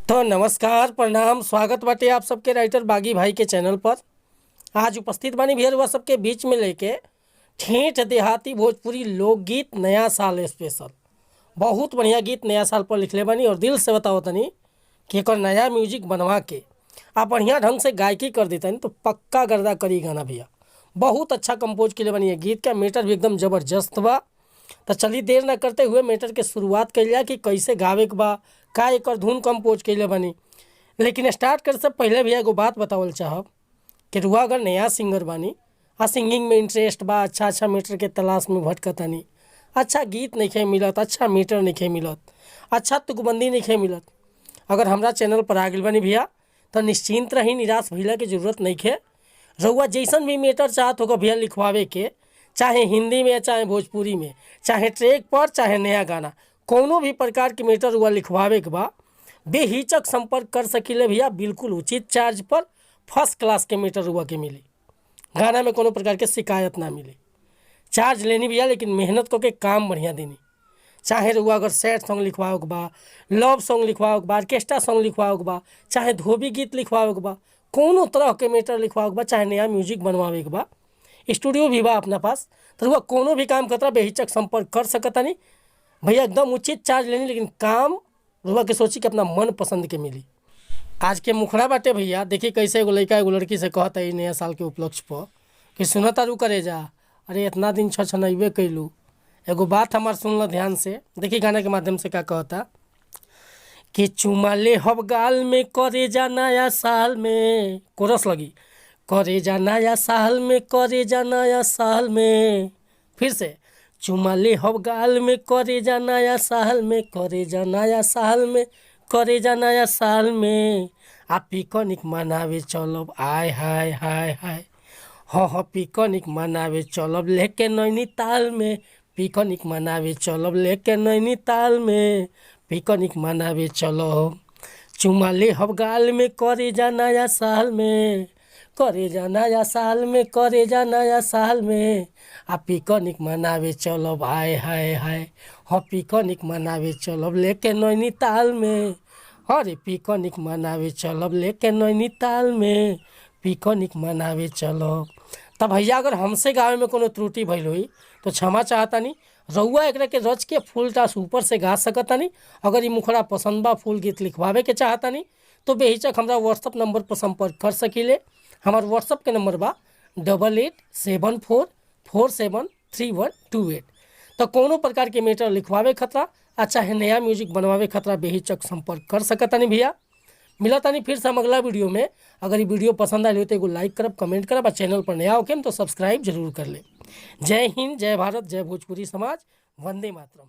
तो नमस्कार प्रणाम स्वागत बाटे आप सबके राइटर बागी भाई के चैनल पर। आज उपस्थित बानी भैया वह सबके बीच में लेके ठेठ देहाती भोजपुरी लोकगीत नया साल स्पेशल। बहुत बढ़िया गीत नया साल पर लिखले बानी और दिल से बताओ तनी कि एक नया म्यूजिक बनवा के आप बढ़िया ढंग से गायकी कर देतनी तो पक्का गर्दा करी गाना भैया। बहुत अच्छा कंपोज के लिए बनी है गीत का मैटर भी एकदम ज़बरदस्त बा। तो चलिए देर न करते हुए मैटर के शुरुआत कर लिया कि कैसे गावे के बा का एक धुन कंपोज के लिए बनी। लेकिन स्टार्ट कर से पहले भैया एगो बात बतावल चाहब कि रुआ अगर नया सिंगर बानी आ सिंगिंग में इंटरेस्ट बा, अच्छा मैटर के तलाश में भटकतानी, अच्छा गीत नहीं मिलत, अच्छा मीटर नहीं मिलत, अच्छा तुकबंदी नहीं मिलत, अगर हमरा चैनल पर आ गई बनी भैया तो निश्चिंत रही, निराश भइला की जरूरत नहीं है। रउआ जैसन भी मैटर चाहत होगा भैया लिखवावे के, चाहे हिंदी में चाहे भोजपुरी में, चाहे ट्रैक पर चाहे नया गाना, कोनो भी प्रकार के मैटर रउआ लिखवावे के बा बेहिचक संपर्क कर सकिले भैया। बिल्कुल उचित चार्ज पर फर्स्ट क्लास के मैटर रउआ के मिली, गाना में कोनो प्रकार के शिकायत ना मिली। चार्ज लेनी भैया लेकिन मेहनत करके काम बढ़िया देनी। चाहे रउआ अगर सैड सॉन्ग लिखवाओ के बा, लव सॉन्ग लिखवाओ के बा, ऑर्केस्ट्रा सॉन्ग लिखवाओ के बा, चाहे धोबी गीत लिखवाओ के बा, कोनो तरह के मैटर लिखवाओ के बा, चाहे नया म्यूजिक बनवावे के बा, स्टूडियो भी बा अपना पास, तो रउआ कोनो भी काम खतरा बेहिचक संपर्क कर सकतानी भैया। एकदम उचित चार्ज लेनी लेकिन काम रउआ के सोची कि अपना मन पसंद के मिली। आज के मुखड़ा बाटे भैया देखी कैसे एगो लड़का एगो लड़की से कहता है नया साल के उपलक्ष्य पर कि सुनता रू करे जा, अरे इतना दिन छनइबे कैलू, एगो बात हमार सुन ल ध्यान से, देखी गाना के माध्यम से क्या कहता कि चुमा ले हब गाल में करे जा नया साल में, कोरस लगी, करे जा नया साल में, करे जा नया साल में, फिर से चुमा ले हब गाल में करे जा नया साल में, करे जा नया साल में, करे जा नया साल में, आ पिकनिक मनावे चलब आय हाय हाय हाय, हाँ पिकनिक मनावे चलब लेके नैनीताल में, पिकनिक मनावे चलब लेके नैनीताल में, पिकनिक मनावे चलब। चुमा ले हब गाल में करे जा नया साल में, करे जा नया साल में, करे जा नया साल में, आ पिकनिक मनावे चलब हाय हाय हाय, हाँ पिकनिक मनावे चलब लेके नैनीताल में, अरे पिकनिक मनावे चलब लेके नैनीताल में, पिकनिक मनावे चलब। तब भैया अगर हमसे गावे में कोनो त्रुटि भइल हुई तो क्षमा चाहतानी। रउआ एकरा के रच के फुल टास ऊपर से गा सकतानी। अगर ये मुखड़ा पसंद बा फुल गीत लिखवावे के चाहतानी तो बेहिचक हमरा व्हाट्सअप नंबर पर संपर्क कर सकीले। हमार व्हाट्सअप के नंबर बा 8874473128। तो कोनो प्रकार के मैटर लिखवावे खतरा आ चाहे नया म्यूजिक बनवावे खतरा बेहिचक संपर्क कर सकतानी भैया। मिलतानी फिर से हम अगला वीडियो में। अगर ये वीडियो पसंद आई हो तो एगो लाइक करब, कमेंट करब, चैनल पर नया होके तो सब्सक्राइब जरूर कर ले। जय हिंद, जय भारत, जय भोजपुरी समाज, वंदे मातरम।